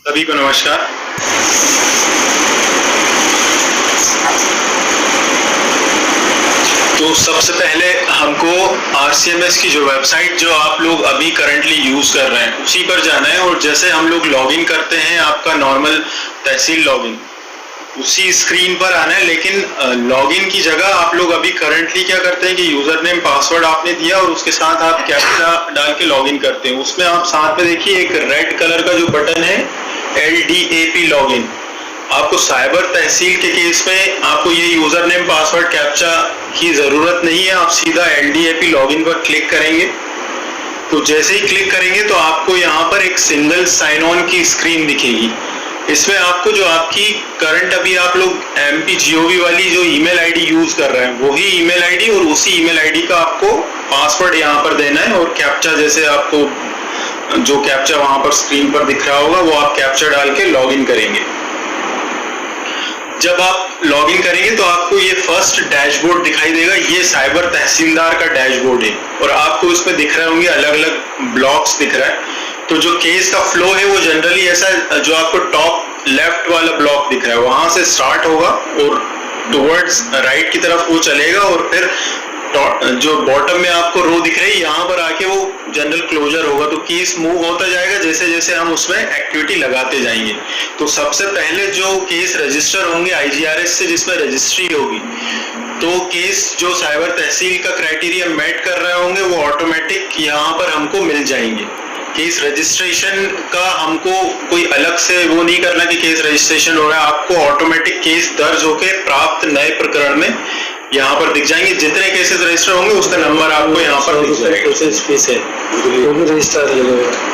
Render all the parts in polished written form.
सभी को नमस्कार। तो सबसे पहले हमको आरसीएमएस की जो वेबसाइट जो आप लोग अभी करंटली यूज कर रहे हैं उसी पर जाना है, और जैसे हम लोग लॉगिन करते हैं आपका नॉर्मल तहसील लॉगिन उसी स्क्रीन पर आना है। लेकिन लॉगिन की जगह आप लोग अभी करंटली क्या करते हैं कि यूजर नेम पासवर्ड आपने दिया और उसके साथ आप कैप्चा डाल के लॉगिन करते हैं। उसमें आप साथ में देखिए एक रेड कलर का जो बटन है LDAP लॉगिन। आपको साइबर तहसील के केस में आपको ये यूजर नेम पासवर्ड कैप्चा की जरूरत नहीं है, आप सीधा LDAP लॉगिन पर क्लिक करेंगे। तो जैसे ही क्लिक करेंगे तो आपको यहाँ पर एक सिंगल साइन ऑन की स्क्रीन दिखेगी। इसमें आपको जो आपकी करंट अभी आप लोग MPGOV वाली जो ईमेल आईडी यूज कर रहे हैं वही ईमेल आईडी और उसी ईमेल आईडी का आपको पासवर्ड यहाँ पर देना है, और कैप्चा जैसे आपको जो कैप्चा वहां पर स्क्रीन पर दिख रहा होगा वो आप कैप्चा डाल के लॉगिन करेंगे। जब आप लॉगिन करेंगे तो आपको ये फर्स्ट डैशबोर्ड दिखाई देगा। ये साइबर तहसीलदार का डैशबोर्ड है और आपको इसमें दिख रहे होंगे अलग अलग ब्लॉक्स दिख रहा है। तो जो केस का फ्लो है वो जनरली ऐसा, जो आपको टॉप लेफ्ट वाला ब्लॉक दिख रहा है वहां से स्टार्ट होगा और टुवर्ड्स राइट की तरफ वो चलेगा, और फिर जो बॉटम में आपको रो दिख रही है यहाँ पर आके वो जनरल क्लोजर होगा। तो केस मूव होता जाएगा जैसे जैसे हम उसमें एक्टिविटी लगाते जाएंगे। तो सबसे पहले जो केस रजिस्टर होंगे IGRS से जिसमें रजिस्ट्री होगी, तो केस जो साइबर तहसील का क्राइटेरिया मेट कर रहे होंगे वो ऑटोमेटिक यहाँ पर हमको मिल जाएंगे। केस रजिस्ट्रेशन का हमको कोई अलग से वो नहीं करना कि केस रजिस्ट्रेशन हो रहा है, आपको ऑटोमेटिक केस दर्ज होके प्राप्त नए प्रकरण में यहाँ पर दिख जाएंगे। जितने केसेस रजिस्टर होंगे उसका नंबर आपको यहाँ पर दिख जाएगा।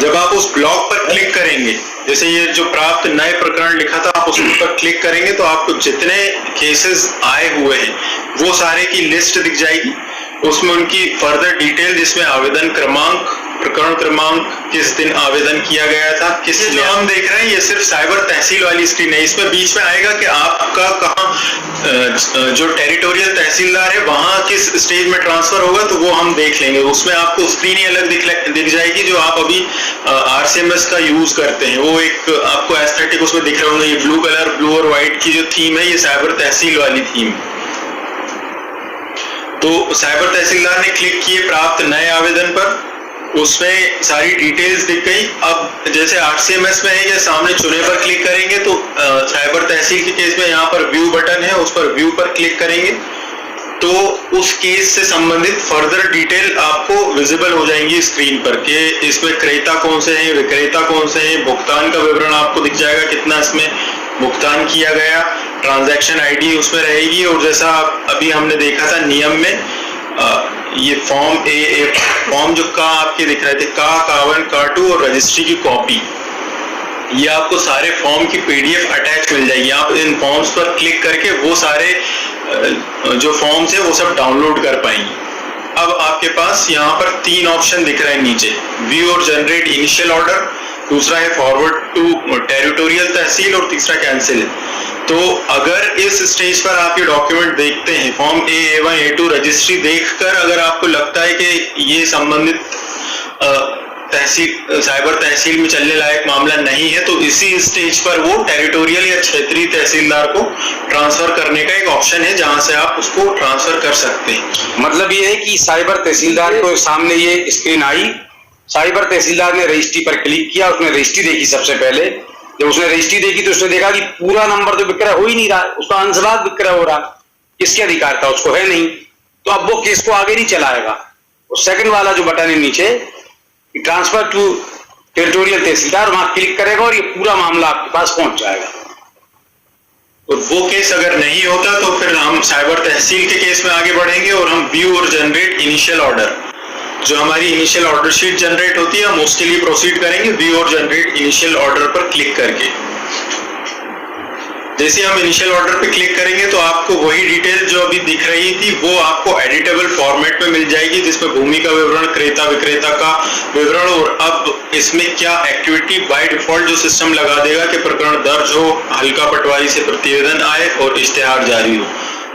जब आप उस ब्लॉक पर क्लिक करेंगे, जैसे ये जो प्राप्त नए प्रकरण लिखा था आप उस पर क्लिक करेंगे तो आपको जितने केसेस आए हुए हैं वो सारे की लिस्ट दिख जाएगी। उसमें उनकी फर्दर डिटेल जिसमें आवेदन क्रमांक, प्रकरण क्रमांक, किस दिन आवेदन किया गया था, किस जो हम देख रहे हैं ये सिर्फ साइबर तहसील वाली स्क्रीन है। इसमें बीच में आएगा कि आपका कहाँ जो टेरिटोरियल तहसीलदार है वहां किस स्टेज में ट्रांसफर होगा, तो वो हम देख लेंगे। उसमें आपको स्क्रीन ही अलग दिख जाएगी जो आप अभी RCMS का यूज करते हैं। वो एक आपको एस्थेटिक उसमें दिख रहे होंगे, ये ब्लू कलर, ब्लू और व्हाइट की जो थीम है ये साइबर तहसील वाली थीम। तो साइबर तहसीलदार ने क्लिक किए प्राप्त नए आवेदन पर, उसमें सारी डिटेल्स दिख गई। अब जैसे RCMS में है, या सामने चुने पर क्लिक करेंगे तो साइबर तहसील के केस में यहाँ पर व्यू बटन है, उस पर व्यू पर क्लिक करेंगे तो उस केस से संबंधित फर्दर डिटेल आपको विजिबल हो जाएंगी स्क्रीन पर कि इसमें क्रेता कौन से हैं, विक्रेता कौन से हैं, भुगतान का विवरण आपको दिख जाएगा, कितना इसमें भुगतान किया गया, ट्रांजैक्शन ID उसमें रहेगी। और जैसा अभी हमने देखा था नियम में ये फॉर्म A फॉर्म जो का आपके दिख रहे थे, का, कावन, का2 और रजिस्ट्री की कॉपी, ये आपको सारे फॉर्म की PDF अटैच मिल जाएगी। आप इन फॉर्म्स पर क्लिक करके वो सारे जो फॉर्म्स है वो सब डाउनलोड कर पाएंगे। अब आपके पास यहाँ पर 3 ऑप्शन दिख रहे हैं नीचे, व्यू और जनरेट इनिशियल ऑर्डर, दूसरा है फॉरवर्ड टू टेरिटोरियल तहसील और तीसरा कैंसिल। तो अगर इस स्टेज पर आप ये डॉक्यूमेंट देखते हैं, form A, A1, A2 registry देखकर अगर आपको लगता है कि ये संबंधित तहसील साइबर तहसील में चलने लायक मामला नहीं है, तो इसी स्टेज पर वो टेरिटोरियल या क्षेत्रीय तहसीलदार को ट्रांसफर करने का एक ऑप्शन है जहां से आप उसको ट्रांसफर कर सकते हैं। मतलब ये है कि साइबर तहसीलदार को सामने ये स्क्रीन आई, साइबर तहसीलदार ने रजिस्ट्री पर क्लिक किया, उसने रजिस्ट्री देखी। सबसे पहले जब उसने रजिस्ट्री देखी तो उसने देखा कि पूरा नंबर तो विक्रय हो ही नहीं रहा, उसका अंशभाग विक्रय हो रहा, किसके अधिकार था उसको है नहीं, तो अब वो केस को आगे नहीं चलाएगा। और सेकंड वाला जो बटन है नीचे ट्रांसफर टू टेरिटोरियल तहसीलदार, वहां क्लिक करेगा और ये पूरा मामला आपके पास पहुंच जाएगा। तो वो केस अगर नहीं होता तो फिर हम साइबर तहसील के केस में आगे बढ़ेंगे और हम व्यू और जनरेट इनिशियल ऑर्डर, जो हमारी इनिशियल ऑर्डर शीट जनरेट होती है हम उसके लिए प्रोसीड करेंगे व्यू और जनरेट इनिशियल ऑर्डर पर क्लिक करके। जैसे हम इनिशियल ऑर्डर पे क्लिक करेंगे तो आपको वही डिटेल जो अभी दिख रही थी वो आपको एडिटेबल फॉर्मेट में मिल जाएगी, जिसमें भूमि का विवरण, क्रेता विक्रेता का विवरण, और अब इसमें क्या एक्टिविटी बाय डिफॉल्ट जो सिस्टम लगा देगा कि प्रकरण दर्ज हो, हल्का पटवारी से प्रतिवेदन आए और इश्तेहार जारी हो।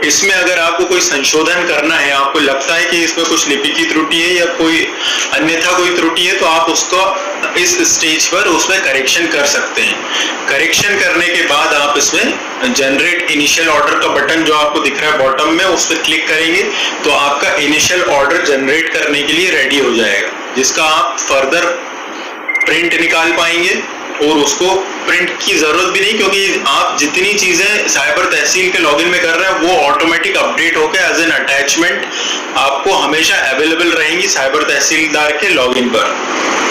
इसमें अगर आपको कोई संशोधन करना है, आपको लगता है कि इसमें कुछ लिपि की त्रुटि है या कोई अन्यथा कोई त्रुटि है, तो आप उसको इस स्टेज पर उसमें करेक्शन कर सकते हैं। करेक्शन करने के बाद आप इसमें जनरेट इनिशियल ऑर्डर का बटन जो आपको दिख रहा है बॉटम में, उस पर क्लिक करेंगे तो आपका इनिशियल ऑर्डर जनरेट करने के लिए रेडी हो जाएगा, जिसका आप फर्दर प्रिंट निकाल पाएंगे। और उसको प्रिंट की जरूरत भी नहीं, क्योंकि आप जितनी चीजें साइबर तहसील के लॉगिन में कर रहे हैं वो ऑटोमेटिक अपडेट होकर एज एन अटैचमेंट आपको हमेशा अवेलेबल रहेंगी साइबर तहसीलदार के लॉगिन पर।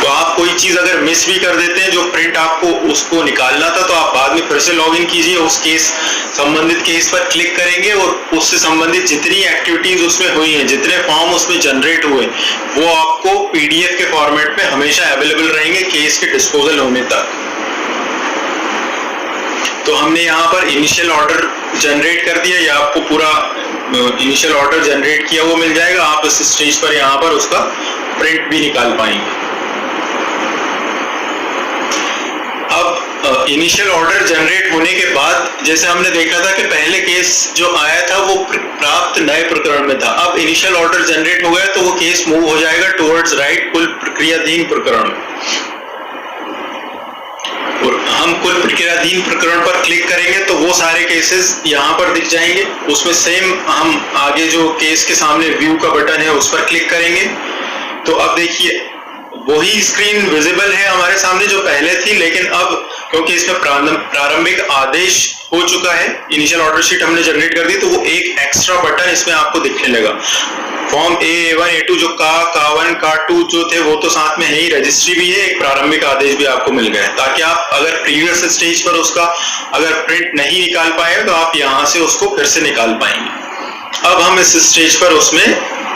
तो आप कोई चीज अगर मिस भी कर देते हैं जो प्रिंट आपको उसको निकालना था, तो आप बाद में फिर से लॉगिन कीजिए, उस केस संबंधित केस पर क्लिक करेंगे और उससे संबंधित जितनी एक्टिविटीज उसमें हुई हैं, जितने फॉर्म उसमें जनरेट हुए, वो आपको पीडीएफ के फॉर्मेट में हमेशा अवेलेबल रहेंगे केस के डिस्पोजल होने तक। तो हमने यहाँ पर इनिशियल ऑर्डर जनरेट कर दिया, या आपको पूरा इनिशियल ऑर्डर जनरेट किया हुआ मिल जाएगा। आप इस स्टेज पर यहाँ पर उसका प्रिंट भी निकाल पाएंगे। अब इनिशियल ऑर्डर जनरेट होने के बाद जैसे हमने देखा था कि पहले केस जो आया था वो प्राप्त नए प्रकरण में था, अब इनिशियल ऑर्डर जनरेट हो गया तो वो केस मूव हो जाएगा टुवर्ड्स राइट कुल प्रक्रियाधीन प्रकरण में। और हम कुल प्रक्रियाधीन प्रकरण पर क्लिक करेंगे तो वो सारे केसेस यहाँ पर दिख जाएंगे। उसमें सेम हम आगे जो केस के सामने व्यू का बटन है उस पर क्लिक करेंगे तो अब देखिए वही स्क्रीन विजिबल है हमारे सामने जो पहले थी, लेकिन अब क्योंकि इसमें प्रारंभिक आदेश हो चुका है, इनिशियल ऑर्डर शीट हमने जनरेट कर दी, तो वो एक एक्स्ट्रा बटन इसमें आपको दिखने लगा। फॉर्म A1 A2 जो का1 का2 जो थे वो तो साथ में है ही, रजिस्ट्री भी है, एक प्रारंभिक आदेश भी आपको मिल गया है, ताकि आप अगर प्रीवियस स्टेज पर उसका अगर प्रिंट नहीं निकाल पाए तो आप यहाँ से उसको फिर से निकाल पाएंगे। अब हम इस स्टेज पर उसमें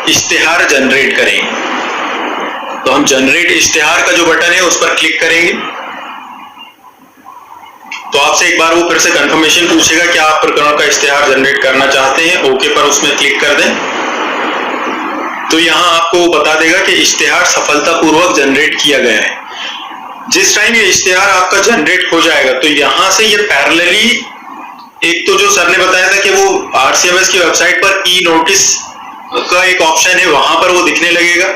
इश्तेहार जनरेट करेंगे, तो हम जनरेट इश्तेहार का जो बटन है उस पर क्लिक करेंगे। तो आपसे एक बार वो फिर से कंफर्मेशन पूछेगा कि आप प्रकरण का इश्तेहार जनरेट करना चाहते हैं, ओके पर उसमें क्लिक कर दें। तो यहाँ आपको बता देगा कि इश्तेहार सफलतापूर्वक जनरेट किया गया है। जिस टाइम ये इश्तेहार आपका जनरेट हो जाएगा तो यहाँ से ये पैरेलली, एक तो जो सर ने बताया था कि वो आरसीएमएस की वेबसाइट पर ई नोटिस का एक ऑप्शन है, वहां पर वो दिखने लगेगा,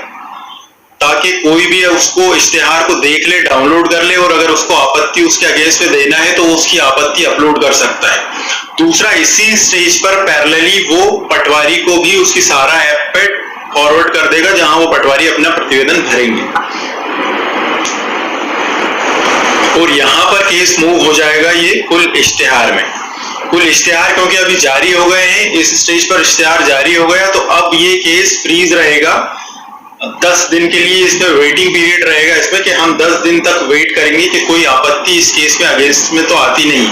ताकि कोई भी उसको इश्तेहार को देख ले, डाउनलोड कर ले, और अगर उसको आपत्ति उसके अगेंस्ट में देना है तो वो उसकी आपत्ति अपलोड कर सकता है। दूसरा, इसी स्टेज पर पैरेलली वो पटवारी को भी उसकी सारा ऐप पे फॉरवर्ड कर देगा जहां वो पटवारी अपना प्रतिवेदन भरेंगे, और यहां पर केस मूव हो जाएगा ये कुल इश्तेहार में। कुल इश्तेहार क्योंकि अभी जारी हो गए हैं, इस स्टेज पर इश्तेहार जारी हो गया, तो अब ये केस फ्रीज रहेगा 10 दिन के लिए। इसमें वेटिंग पीरियड रहेगा इसमें कि हम 10 दिन तक वेट करेंगे कि कोई आपत्ति इस केस में अगेंस्ट में तो आती नहीं।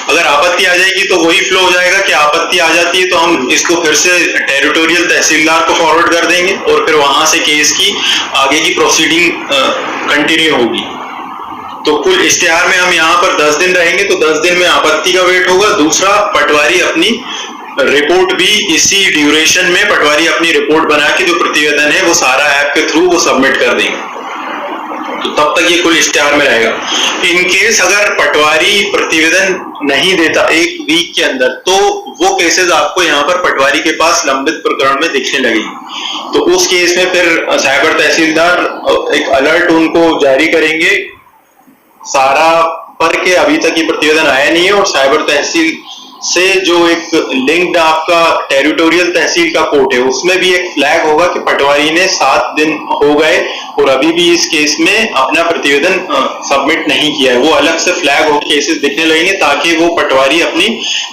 अगर आपत्ति आ जाएगी तो वही फ्लो हो जाएगा कि आपत्ति आ जाती है तो हम इसको फिर से टेरिटोरियल तहसीलदार को फॉरवर्ड कर देंगे और फिर वहां से केस की आगे की प्रोसीडिंग कंटिन्यू होगी। तो कुल इश्तेहार में हम यहाँ पर 10 दिन रहेंगे, तो 10 दिन में आपत्ति का वेट होगा। दूसरा, पटवारी अपनी रिपोर्ट भी इसी ड्यूरेशन में पटवारी अपनी रिपोर्ट बना के जो प्रतिवेदन है वो सारा ऐप के थ्रू वो सबमिट कर देंगे, तो तब तक ये कुल इश्तेहार में रहेगा। इन केस अगर पटवारी प्रतिवेदन नहीं देता 1 वीक के अंदर, तो वो केसेस आपको यहाँ पर पटवारी के पास लंबित प्रकरण में दिखने लगेगी। तो उस केस में फिर साइबर तहसीलदार एक अलर्ट उनको जारी करेंगे सारा पर के अभी तक ये प्रतिवेदन आया नहीं है, और साइबर तहसील से जो एक लिंक्ड आपका टेरिटोरियल तहसील का कोर्ट है उसमें भी एक फ्लैग होगा कि पटवारी ने 7 दिन हो गए और अभी भी इस केस में अपना प्रतिवेदन सबमिट नहीं किया है। वो अलग से फ्लैग हो केसेस दिखने लगेंगे ताकि वो पटवारी अपनी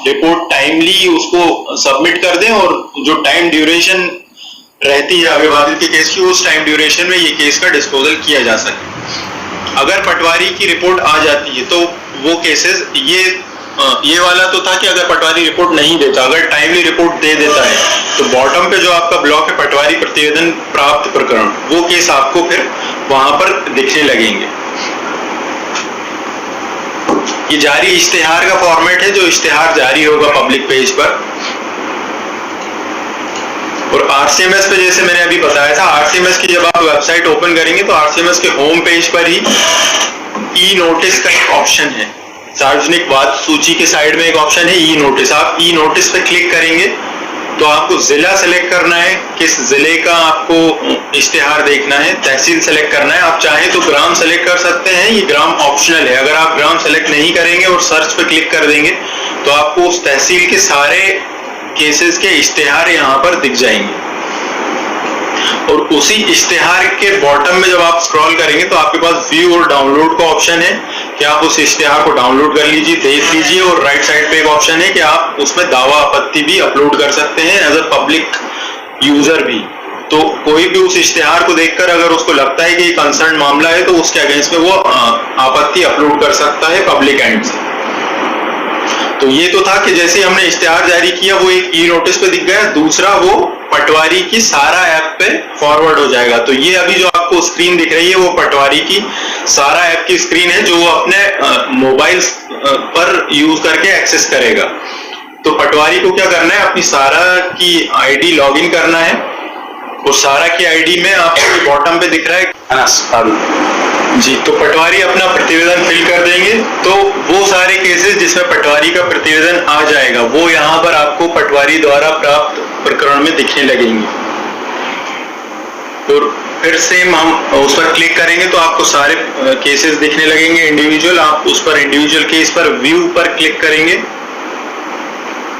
रिपोर्ट टाइमली उसको सबमिट कर दें, और जो टाइम ड्यूरेशन रहती है अविवादित के केस की, उस टाइम ड्यूरेशन में ये केस का डिस्पोजल किया जा सके। अगर पटवारी की रिपोर्ट आ जाती है तो वो केसेस, ये वाला तो था कि अगर पटवारी रिपोर्ट नहीं देता, अगर टाइमली रिपोर्ट दे देता है तो बॉटम पे जो आपका ब्लॉक है पटवारी प्रतिवेदन प्राप्त प्रकरण, वो केस आपको फिर वहां पर दिखने लगेंगे। ये जारी इश्तेहार का फॉर्मेट है, जो इश्तेहार जारी होगा पब्लिक पेज पर। और आरसीएमएस पे जैसे मैंने अभी बताया था, आरसीएमएस की जब आप वेबसाइट ओपन करेंगे तो आरसीएमएस के होम पेज पर ही ई नोटिस का एक ऑप्शन है। सार्वजनिक वाद सूची के साइड में एक ऑप्शन है ई नोटिस। आप ई नोटिस पे क्लिक करेंगे तो आपको जिला सेलेक्ट करना है, किस जिले का आपको इश्तिहार देखना है, तहसील सेलेक्ट करना है। आप चाहें तो ग्राम सेलेक्ट कर सकते हैं, ये ग्राम ऑप्शनल है। अगर आप ग्राम सेलेक्ट नहीं करेंगे और सर्च पे क्लिक कर देंगे तो आपको उस तहसील के सारे केसेस के इश्तिहार यहाँ पर दिख जाएंगे। और उसी इश्तिहार के बॉटम में जब आप स्क्रॉल करेंगे तो आपके पास व्यू और डाउनलोड का ऑप्शन है कि आप उस इश्तिहार को डाउनलोड कर लीजिए, देख लीजिए। और राइट साइड पे एक ऑप्शन है कि आप उसमें दावा आपत्ति भी अपलोड कर सकते हैं एज अ पब्लिक यूजर भी। तो कोई भी उस इश्तिहार को देखकर अगर उसको लगता है कि ये कंसर्न मामला है तो उसके अगेंस्ट में वो आपत्ति अपलोड कर सकता है पब्लिक एंड से। तो ये तो था कि जैसे हमने इश्तिहार जारी किया वो एक ई नोटिस पे दिख गया, दूसरा वो पटवारी की सारा ऐप पे फॉरवर्ड हो जाएगा। तो ये अभी जो आपको स्क्रीन दिख रही है वो पटवारी की सारा ऐप की स्क्रीन है जो वो अपने मोबाइल पर यूज करके एक्सेस करेगा। तो पटवारी को क्या करना है, अपनी सारा की आईडी लॉगिन करना है और सारा की आईडी में आपको बॉटम पे दिख रहा है जी। तो पटवारी अपना प्रतिवेदन फिल कर देंगे तो वो सारे केसेस जिसमें पटवारी का प्रतिवेदन आ जाएगा वो यहाँ पर आपको पटवारी द्वारा प्राप्त प्रकरण में दिखने लगेंगे। और फिर सेम हम उस पर क्लिक करेंगे तो आपको सारे केसेस दिखने लगेंगे इंडिविजुअल। आप उस पर इंडिविजुअल केस पर व्यू पर क्लिक करेंगे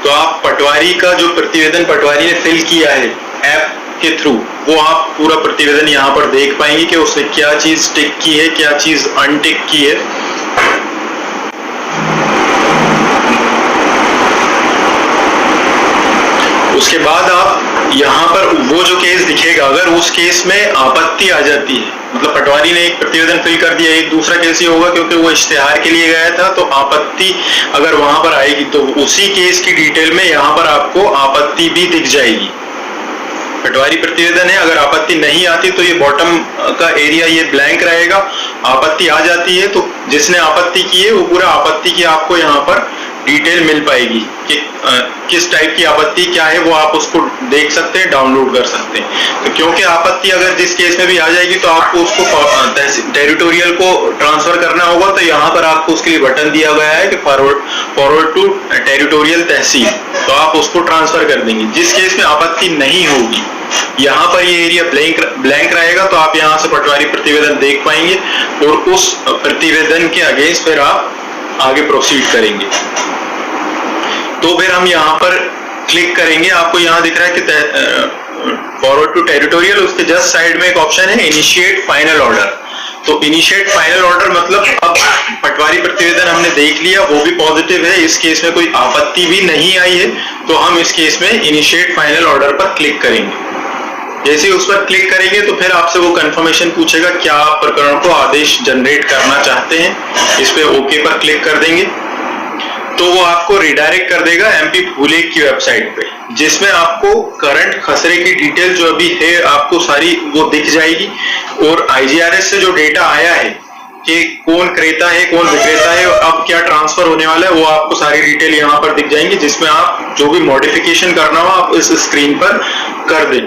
तो आप पटवारी का जो प्रतिवेदन पटवारी ने फिल किया है ऐप के थ्रू वो आप पूरा प्रतिवेदन यहाँ पर देख पाएंगे कि उसने क्या चीज टिक की है, क्या चीज अनटिक की है। उसके बाद आप यहाँ पर वो जो केस दिखेगा, अगर उस केस में आपत्ति आ जाती है, मतलब पटवारी ने एक प्रतिवेदन फिल कर दिया, एक दूसरा केस ये होगा क्योंकि वो इश्तिहार के लिए गया था तो आपत्ति अगर वहां पर आएगी तो उसी केस की डिटेल में यहाँ पर आपको आपत्ति भी दिख जाएगी। पटवारी प्रतिवेदन है, अगर आपत्ति नहीं आती तो ये बॉटम का एरिया ये ब्लैंक रहेगा। आपत्ति आ जाती है तो जिसने आपत्ति की है वो पूरा आपत्ति की आपको यहाँ पर डिटेल मिल पाएगी कि किस टाइप की आपत्ति क्या है, वो आप उसको देख सकते हैं, डाउनलोड कर सकते हैं। तो क्योंकि आपत्ति अगर जिस केस में भी आ जाएगी तो आपको उसको टेरिटोरियल को ट्रांसफर करना होगा। तो यहाँ पर आपको उसके लिए बटन दिया गया है कि फॉरवर्ड टू टेरिटोरियल तहसील, तो आप उसको ट्रांसफर कर देंगे। जिस केस में आपत्ति नहीं होगी यहाँ पर ये एरिया ब्लैंक रहेगा तो आप यहाँ से पटवारी प्रतिवेदन देख पाएंगे और उस प्रतिवेदन के अगेंस्ट फिर आप आगे प्रोसीड करेंगे। तो फिर हम यहाँ पर क्लिक करेंगे, आपको यहाँ दिख रहा है कि फॉरवर्ड टू टेरिटोरियल, उसके जस्ट साइड में एक ऑप्शन है इनिशिएट फाइनल ऑर्डर। तो इनिशिएट फाइनल ऑर्डर मतलब अब पटवारी प्रतिवेदन हमने देख लिया, वो भी पॉजिटिव है, इस केस में कोई आपत्ति भी नहीं आई है, तो हम इस केस में इनिशिएट फाइनल ऑर्डर पर क्लिक करेंगे। जैसे उस पर क्लिक करेंगे तो फिर आपसे वो कंफर्मेशन पूछेगा क्या आप प्रकरण को आदेश जनरेट करना चाहते हैं। इस पे ओके पर क्लिक कर देंगे तो वो आपको रिडायरेक्ट कर देगा एमपी भूलेख की वेबसाइट पे, जिसमें आपको करंट खसरे की डिटेल जो अभी है आपको सारी वो दिख जाएगी। और आईजीआरएस से जो डेटा आया है कि कौन क्रेता है कौन विक्रेता है और अब क्या ट्रांसफर होने वाला है वो आपको सारी डिटेल यहाँ पर दिख जाएंगी, जिसमें आप जो भी मॉडिफिकेशन करना हो आप इस स्क्रीन पर कर दें।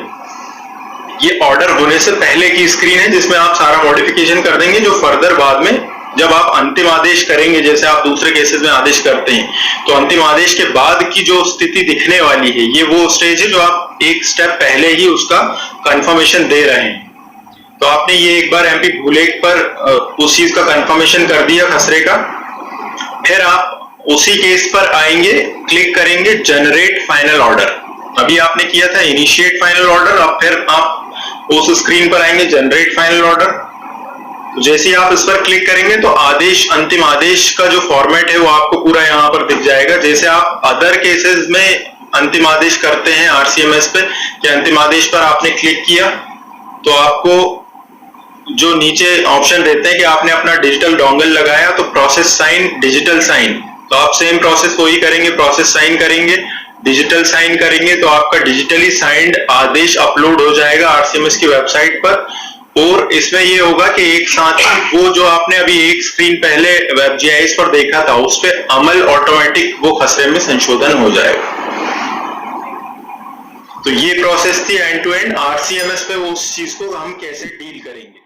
ये ऑर्डर होने से पहले की स्क्रीन है जिसमें आप सारा मॉडिफिकेशन कर देंगे, जो फर्दर बाद में जब आप अंतिम आदेश करेंगे, जैसे आप दूसरे केसेस में आदेश करते हैं तो अंतिम आदेश के बाद की जो स्थिति दिखने वाली है ये वो स्टेज है जो आप एक स्टेप पहले ही उसका कंफर्मेशन दे रहे हैं। तो आपने ये एक बार एमपी भूलेख पर उस चीज का कंफर्मेशन कर दिया खसरे का, फिर आप उसी केस पर आएंगे, क्लिक करेंगे जनरेट फाइनल ऑर्डर। अभी आपने किया था इनिशिएट फाइनल ऑर्डर, अब फिर आप उस स्क्रीन पर आएंगे जनरेट फाइनल ऑर्डर। जैसे ही आप इस पर क्लिक करेंगे तो आदेश अंतिम आदेश का जो फॉर्मेट है वो आपको पूरा यहाँ पर दिख जाएगा। जैसे आप अदर केसेस में अंतिम आदेश करते हैं आरसीएमएस पे, कि अंतिम आदेश पर आपने क्लिक किया तो आपको जो नीचे ऑप्शन रहते हैं कि आपने अपना डिजिटल डोंगल लगाया तो प्रोसेस साइन डिजिटल साइन, तो आप सेम प्रोसेस वही करेंगे, प्रोसेस साइन करेंगे, डिजिटल साइन करेंगे तो आपका डिजिटली साइंड आदेश अपलोड हो जाएगा आरसीएमएस की वेबसाइट पर। और इसमें ये होगा कि एक साथ ही वो जो आपने अभी एक स्क्रीन पहले वेबजीआईएस पर देखा था उस पे अमल ऑटोमेटिक वो खसरे में संशोधन हो जाएगा। तो ये प्रोसेस थी एंड टू एंड आरसीएमएस पे, वो उस चीज को हम कैसे डील करेंगे।